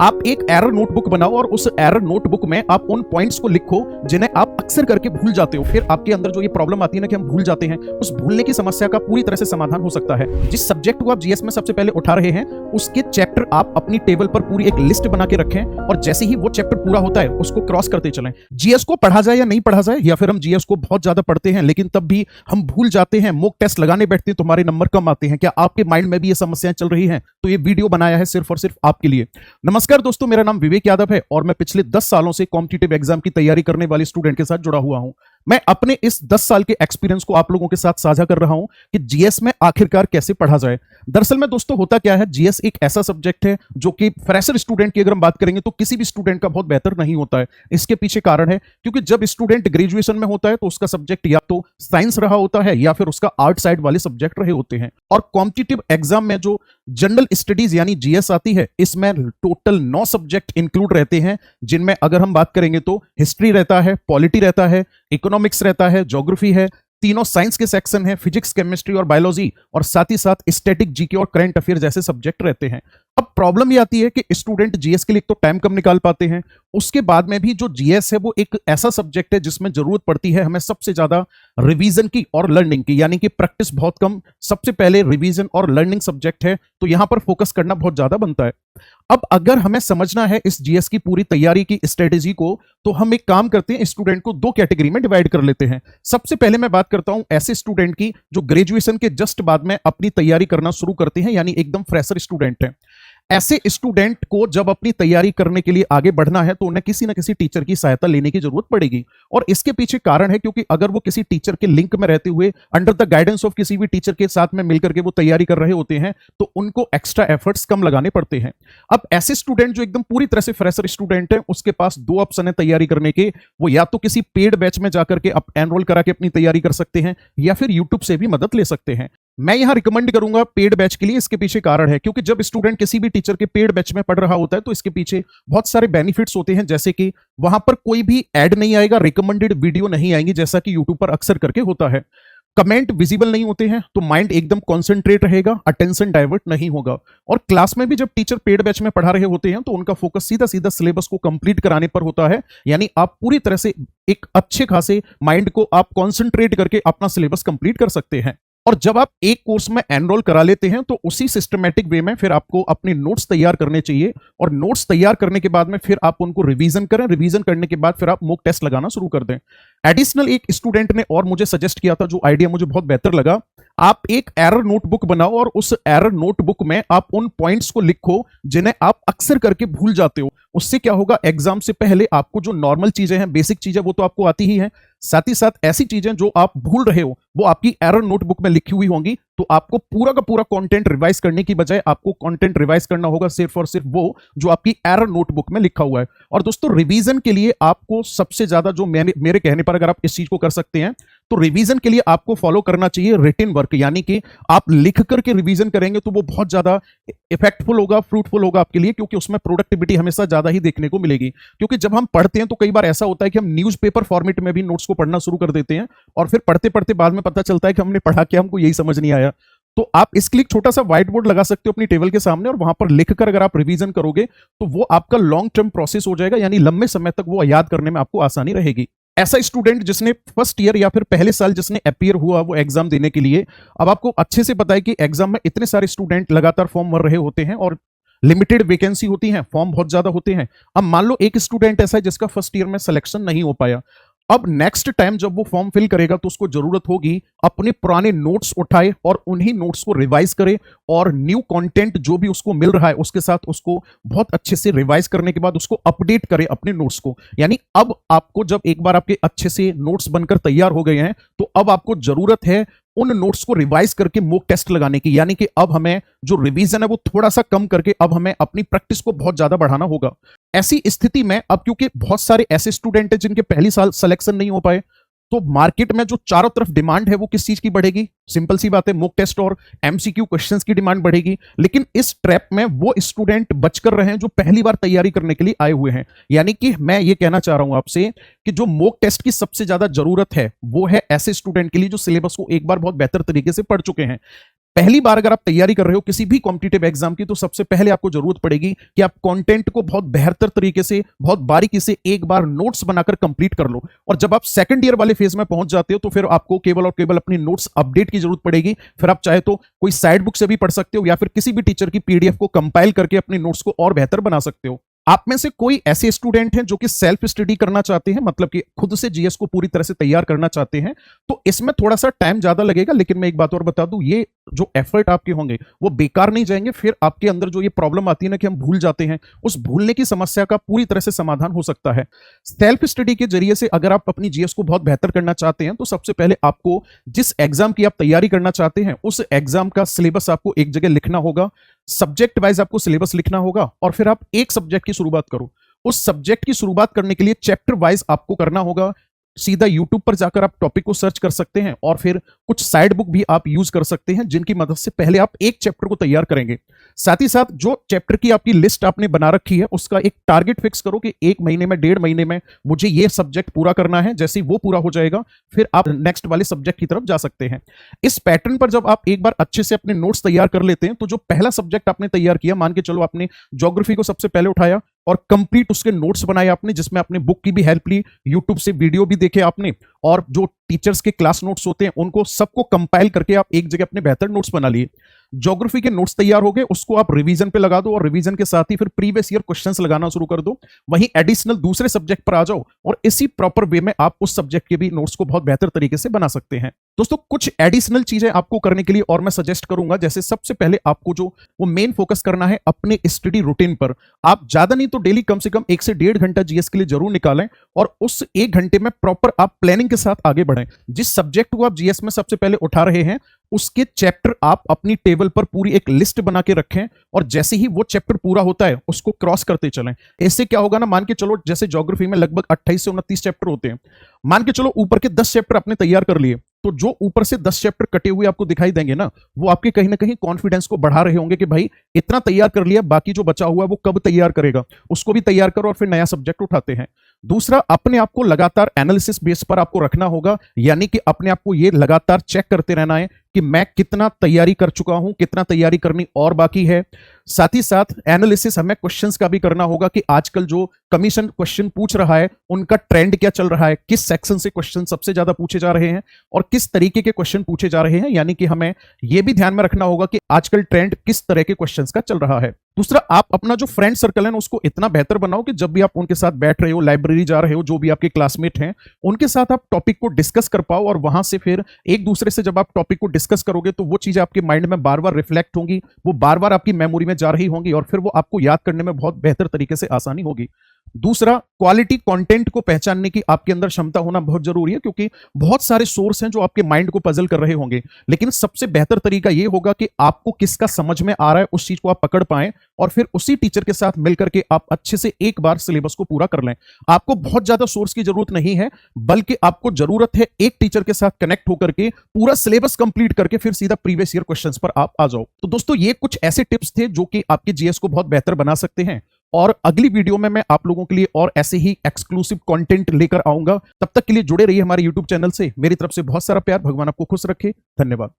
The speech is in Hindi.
आप एक एरर नोटबुक बनाओ और उस एरर नोटबुक में आप उन पॉइंट्स को लिखो जिन्हें आप अक्सर करके भूल जाते हो। फिर आपके अंदर जो ये प्रॉब्लम आती है ना कि हम भूल जाते हैं, उस भूलने की समस्या का पूरी तरह से समाधान हो सकता है। जिस सब्जेक्ट को आप जीएस में सबसे पहले उठा रहे हैं उसके चैप्टर आप अपनी टेबल पर पूरी एक लिस्ट बना के रखें और जैसे ही वो चैप्टर पूरा होता है उसको क्रॉस करते चलें। जीएस को पढ़ा जाए या नहीं पढ़ा जाए, या फिर हम जीएस को बहुत ज्यादा पढ़ते हैं लेकिन तब भी हम भूल जाते हैं, मॉक टेस्ट लगाने बैठते हैं तो हमारे नंबर कम आते हैं, क्या आपके माइंड में भी ये समस्याएं चल रही हैं? तो ये वीडियो बनाया है सिर्फ और सिर्फ आपके लिए। नमस्कार दोस्तों, मेरा नाम विवेक यादव है और मैं पिछले 10 सालों से कॉम्पिटिटिव एग्जाम की तैयारी करने वाले स्टूडेंट के साथ जुड़ा हुआ हूं। मैं अपने इस 10 साल के एक्सपीरियंस को आप लोगों के साथ साझा कर रहा हूं कि जीएस में आखिरकार कैसे पढ़ा जाए। दरअसल में दोस्तों होता क्या है, जीएस एक ऐसा सब्जेक्ट है जो कि फ्रेशर स्टूडेंट की अगर हम बात करेंगे तो किसी भी स्टूडेंट का बहुत बेहतर नहीं होता है। इसके पीछे कारण है क्योंकि जब स्टूडेंट ग्रेजुएशन में होता है तो उसका सब्जेक्ट या तो साइंस रहा होता है या फिर उसका आर्ट साइड वाले सब्जेक्ट रहे होते हैं। और कॉम्पिटिटिव एग्जाम में जो जनरल स्टडीज यानी जीएस आती है, इसमें टोटल 9 सब्जेक्ट इंक्लूड रहते हैं, जिनमें अगर हम बात करेंगे तो हिस्ट्री रहता है, पॉलिटी रहता है, इकोनॉमिक्स रहता है, ज्योग्राफी है, तीनों साइंस के सेक्शन है, फिजिक्स, केमिस्ट्री और बायोलॉजी, और साथ ही साथ स्टैटिक, जीके और करंट अफेयर जैसे सब्जेक्ट रहते हैं। अब प्रॉब्लम ये आती है कि स्टूडेंट जीएस के लिए तो टाइम कम निकाल पाते हैं, उसके बाद में भी जो जीएस है वो एक ऐसा सब्जेक्ट है जिसमें जरूरत पड़ती है हमें सबसे ज्यादा रिवीजन की और लर्निंग की, यानी कि प्रैक्टिस बहुत कम, सबसे पहले रिवीजन और लर्निंग सब्जेक्ट है, तो यहां पर फोकस करना बहुत ज्यादा बनता है। अब अगर हमें समझना है इस जीएस की पूरी तैयारी की स्ट्रेटेजी को, तो हम एक काम करते हैं, स्टूडेंट को 2 कैटेगरी में डिवाइड कर लेते हैं। सबसे पहले मैं बात करता हूं ऐसे स्टूडेंट की जो ग्रेजुएशन के जस्ट बाद में अपनी तैयारी करना शुरू करते हैं, यानी एकदम फ्रेशर स्टूडेंट है। ऐसे स्टूडेंट को जब अपनी तैयारी करने के लिए आगे बढ़ना है तो उन्हें किसी न किसी टीचर की सहायता लेने की जरूरत पड़ेगी, और इसके पीछे कारण है क्योंकि अगर वो किसी टीचर के लिंक में रहते हुए अंडर द गाइडेंस ऑफ किसी भी टीचर के साथ में मिलकर के वो तैयारी कर रहे होते हैं तो उनको एक्स्ट्रा एफर्ट्स कम लगाने पड़ते हैं। अब ऐसे स्टूडेंट जो एकदम पूरी तरह से फ्रेशर स्टूडेंट है, उसके पास 2 ऑप्शन है तैयारी करने के। वो या तो किसी पेड बैच में जाकर के एनरोल करा के अपनी तैयारी कर सकते हैं या फिर यूट्यूब से भी मदद ले सकते हैं। मैं यहां रिकमेंड करूंगा पेड बैच के लिए। इसके पीछे कारण है क्योंकि जब स्टूडेंट किसी भी टीचर के पेड बैच में पढ़ रहा होता है तो इसके पीछे बहुत सारे बेनिफिट्स होते हैं, जैसे कि वहां पर कोई भी ऐड नहीं आएगा, रिकमेंडेड वीडियो नहीं आएंगी जैसा कि यूट्यूब पर अक्सर करके होता है, कमेंट विजिबल नहीं होते हैं, तो माइंड एकदम कॉन्सेंट्रेट रहेगा, अटेंशन डाइवर्ट नहीं होगा। और क्लास में भी जब टीचर पेड बैच में पढ़ा रहे होते हैं तो उनका फोकस सीधा सीधा सिलेबस को कंप्लीट कराने पर होता है, यानी आप पूरी तरह से एक अच्छे खासे माइंड को आप कॉन्सेंट्रेट करके अपना सिलेबस कंप्लीट कर सकते हैं। और जब आप एक कोर्स में एनरोल करा लेते हैं तो उसी सिस्टमैटिक वे में फिर आपको अपने नोट्स तैयार करने चाहिए, और नोट्स तैयार करने के बाद में फिर आप उनको रिवीजन करें, रिवीजन करने के बाद फिर आप मॉक टेस्ट लगाना शुरू कर दें। एडिशनल एक स्टूडेंट ने और मुझे सजेस्ट किया था, जो आइडिया मुझे बहुत बेहतर लगा, आप एक एरर नोटबुक बनाओ और उस एरर नोटबुक में आप उन पॉइंट्स को लिखो जिन्हें आप अक्सर करके भूल जाते हो। उससे क्या होगा, एग्जाम से पहले आपको जो नॉर्मल चीजें हैं, बेसिक चीजें, वो तो आपको आती ही हैं, साथ ही साथ ऐसी चीजें जो आप भूल रहे हो वो आपकी एरर नोटबुक में लिखी हुई होंगी, तो आपको पूरा का पूरा कंटेंट रिवाइज करने की बजाय आपको कंटेंट रिवाइज करना होगा सिर्फ और सिर्फ वो जो आपकी एरर नोटबुक में लिखा हुआ है। और दोस्तों रिवीजन के लिए आपको सबसे ज्यादा जो मेरे कहने पर अगर आप इस चीज को कर सकते हैं तो रिवीजन के लिए आपको फॉलो करना चाहिए रिटन वर्क, यानी कि आप लिख करके रिवीजन करेंगे तो वो बहुत ज्यादा इफेक्टफुल होगा, फ्रूटफुल होगा आपके लिए, क्योंकि उसमें प्रोडक्टिविटी हमेशा ज्यादा ही देखने को मिलेगी। क्योंकि जब हम पढ़ते हैं तो कई बार ऐसा होता है कि हम न्यूज़पेपर फॉर्मेट में भी नोट्स को पढ़ना शुरू कर देते हैं और फिर पढ़ते पढ़ते बाद में पता चलता है कि हमने पढ़ा क्या, हमको यही समझ नहीं आया। तो आप इसके लिए छोटा सा व्हाइट बोर्ड लगा सकते हो अपनी टेबल के सामने, और वहां पर लिखकर अगर आप रिवीजन करोगे तो वो आपका लॉन्ग टर्म प्रोसेस हो जाएगा, यानी लंबे समय तक वो याद करने में आपको आसानी रहेगी। ऐसा स्टूडेंट जिसने फर्स्ट ईयर या फिर पहले साल जिसने अपीयर हुआ वो एग्जाम देने के लिए, अब आपको अच्छे से पता है कि एग्जाम में इतने सारे स्टूडेंट लगातार फॉर्म भर रहे होते हैं और लिमिटेड वैकेंसी होती है, फॉर्म बहुत ज्यादा होते हैं। अब मान लो एक स्टूडेंट ऐसा है जिसका फर्स्ट ईयर में सिलेक्शन नहीं हो पाया, अब नेक्स्ट टाइम जब वो फॉर्म फिल करेगा तो उसको जरूरत होगी अपने पुराने नोट्स उठाए और उन्हीं नोट्स को रिवाइज करे, और न्यू कंटेंट जो भी उसको मिल रहा है उसके साथ उसको बहुत अच्छे से रिवाइज करने के बाद उसको अपडेट करे अपने नोट्स को। यानी अब आपको जब एक बार आपके अच्छे से नोट्स बनकर तैयार हो गए हैं तो अब आपको जरूरत है उन नोट्स को रिवाइज करके मॉक टेस्ट लगाने की, यानी कि अब हमें जो रिवीजन है वो थोड़ा सा कम करके अब हमें अपनी प्रैक्टिस को बहुत ज्यादा बढ़ाना होगा। ऐसी स्थिति में अब क्योंकि बहुत सारे ऐसे स्टूडेंट हैं जिनके पहली साल सिलेक्शन नहीं हो पाए, तो मार्केट में जो चारों तरफ डिमांड है वो किस चीज की बढ़ेगी? सिंपल सी बात है, मॉक टेस्ट और एमसीक्यू क्वेश्चंस की डिमांड बढ़ेगी। लेकिन इस ट्रैप में वो स्टूडेंट बचकर रहे हैं जो पहली बार तैयारी करने के लिए आए हुए हैं। यानी कि मैं ये कहना चाह रहा हूं आपसे कि जो मॉक टेस्ट की सबसे ज्यादा जरूरत है वो है ऐसे स्टूडेंट के लिए जो सिलेबस को एक बार बहुत बेहतर तरीके से पढ़ चुके हैं। पहली बार अगर आप तैयारी कर रहे हो किसी भी कॉम्पिटिटिव एग्जाम की, तो सबसे पहले आपको जरूरत पड़ेगी कि आप कंटेंट को बहुत बेहतर तरीके से, बहुत बारीकी से एक बार नोट्स बनाकर कंप्लीट कर लो। और जब आप सेकंड ईयर वाले फेज में पहुंच जाते हो तो फिर आपको केवल और केवल अपनी नोट्स अपडेट की जरूरत पड़ेगी। फिर आप चाहे तो कोई साइड बुक से भी पढ़ सकते हो या फिर किसी भी टीचर की पीडीएफ को कंपाइल करके अपनी नोट्स को और बेहतर बना सकते हो। आप में से कोई ऐसे स्टूडेंट हैं जो कि सेल्फ स्टडी करना चाहते हैं, मतलब कि खुद से जीएस को पूरी तरह से तैयार करना चाहते हैं, तो इसमें थोड़ा सा टाइम ज्यादा लगेगा। लेकिन मैं एक बात और बता दूं, ये जो एफर्ट आपके होंगे वो बेकार नहीं जाएंगे। फिर आपके अंदर जो ये प्रॉब्लम आती है ना कि हम भूल जाते हैं, उस भूलने की समस्या का पूरी तरह से समाधान हो सकता है सेल्फ स्टडी के जरिए से। अगर आप अपनी जीएस को बहुत बेहतर करना चाहते हैं तो सबसे पहले आपको जिस एग्जाम की आप तैयारी करना चाहते हैं उस एग्जाम का सिलेबस आपको एक जगह लिखना होगा, सब्जेक्ट वाइज आपको सिलेबस लिखना होगा, और फिर आप एक सब्जेक्ट की शुरुआत करो। उस सब्जेक्ट की शुरुआत करने के लिए चैप्टर वाइज आपको करना होगा। सीधा YouTube पर जाकर आप टॉपिक को सर्च कर सकते हैं और फिर कुछ साइड बुक भी आप यूज कर सकते हैं जिनकी मदद से पहले आप एक चैप्टर को तैयार करेंगे। साथ ही साथ जो चैप्टर की आपकी लिस्ट आपने बना रखी है उसका एक टारगेट फिक्स करो कि 1 महीने में, 1.5 महीने में मुझे ये सब्जेक्ट पूरा करना है। जैसे ही वो पूरा हो जाएगा फिर आप नेक्स्ट वाले सब्जेक्ट की तरफ जा सकते हैं। इस पैटर्न पर जब आप एक बार अच्छे से अपने नोट्स तैयार कर लेते हैं तो जो पहला सब्जेक्ट आपने तैयार किया, मान के चलो आपने ज्योग्राफी को सबसे पहले उठाया और कंप्लीट उसके नोट्स बनाए आपने, जिसमें आपने बुक की भी हेल्प ली, यूट्यूब से वीडियो भी देखे आपने, और जो टीचर्स के क्लास नोट्स होते हैं उनको सबको कंपाइल करके आप एक जगह अपने बेहतर नोट्स बना लिए। ज्योग्राफी के नोट्स तैयार हो गए, उसको आप रिवीजन पे लगा दो और रिवीजन के साथ ही फिर प्रीवियस ईयर क्वेश्चंस लगाना शुरू कर दो। वहीं एडिशनल दूसरे सब्जेक्ट पर आ जाओ और इसी प्रॉपर वे में आप उस सब्जेक्ट के भी नोट्स को बहुत बेहतर तरीके से बना सकते हैं। दोस्तों, कुछ एडिशनल चीजें आपको करने के लिए और मैं सजेस्ट करूंगा। जैसे सबसे पहले आपको जो वो मेन फोकस करना है अपने स्टडी रूटीन पर। आप ज्यादा नहीं तो डेली कम से कम 1 से 1.5 घंटा जीएस के लिए जरूर निकालें और उस 1 घंटे में प्रॉपर आप प्लानिंग के साथ आगे बढ़ें। जिस सब्जेक्ट को आप जीएस में सबसे पहले उठा रहे हैं उसके चैप्टर आप अपनी टेबल पर पूरी एक लिस्ट बना के रखें और जैसे ही वो चैप्टर पूरा होता है उसको क्रॉस करते चलें। इससे क्या होगा ना, मान के चलो जैसे ज्योग्राफी में लगभग 28 से 29 चैप्टर होते हैं, मान के चलो ऊपर के 10 चैप्टर आपने तैयार कर लिए, तो जो ऊपर से 10 चैप्टर कटे हुए आपको दिखाई देंगे ना, वो आपके कहीं ना कहीं कॉन्फिडेंस को बढ़ा रहे होंगे कि भाई इतना तैयार कर लिया, बाकी जो बचा हुआ है वो कब तैयार करेगा, उसको भी तैयार करो और फिर नया सब्जेक्ट उठाते हैं। दूसरा, अपने आप को लगातार एनालिसिस बेस पर आपको रखना होगा, यानी कि अपने आप को ये लगातार चेक करते रहना है कि मैं कितना तैयारी कर चुका हूं, कितना तैयारी करनी और बाकी है। साथ ही साथ एनालिसिस हमें क्वेश्चंस का भी करना होगा कि आजकल जो कमीशन क्वेश्चन पूछ रहा है उनका ट्रेंड क्या चल रहा है, किस सेक्शन से क्वेश्चन सबसे ज्यादा पूछे जा रहे हैं और किस तरीके के क्वेश्चन पूछे जा रहे हैं। यानी कि हमें यह भी ध्यान में रखना होगा कि आजकल ट्रेंड किस तरह के क्वेश्चंस का चल रहा है। दूसरा, आप अपना जो फ्रेंड सर्कल है उसको इतना बेहतर बनाओ कि जब भी आप उनके साथ बैठ रहे हो, लाइब्रेरी जा रहे हो, जो भी आपके क्लासमेट हैं उनके साथ आप टॉपिक को डिस्कस कर पाओ और वहां से फिर एक दूसरे से जब आप टॉपिक को डिस्कस करोगे तो वो चीजें आपके माइंड में बार बार रिफ्लेक्ट होंगी, वो बार बार आपकी मेमोरी में जा रही होंगी और फिर वो आपको याद करने में बहुत बेहतर तरीके से आसानी होगी। दूसरा, क्वालिटी कंटेंट को पहचानने की आपके अंदर क्षमता होना बहुत जरूरी है, क्योंकि बहुत सारे सोर्स हैं जो आपके माइंड को पजल कर रहे होंगे, लेकिन सबसे बेहतर तरीका यह होगा कि आपको किसका समझ में आ रहा है उस चीज को आप पकड़ पाएं और फिर उसी टीचर के साथ मिलकर के आप अच्छे से एक बार सिलेबस को पूरा कर लें। आपको बहुत ज्यादा सोर्स की जरूरत नहीं है, बल्कि आपको जरूरत है एक टीचर के साथ कनेक्ट होकर के पूरा सिलेबस कंप्लीट करके फिर सीधा प्रीवियस ईयर क्वेश्चंस पर आप आ जाओ। तो दोस्तों, ये कुछ ऐसे टिप्स थे जो कि आपके जीएस को बहुत बेहतर बना सकते हैं और अगली वीडियो में मैं आप लोगों के लिए और ऐसे ही एक्सक्लूसिव कंटेंट लेकर आऊंगा। तब तक के लिए जुड़े रहिए हमारे YouTube चैनल से। मेरी तरफ से बहुत सारा प्यार, भगवान आपको खुश रखे। धन्यवाद।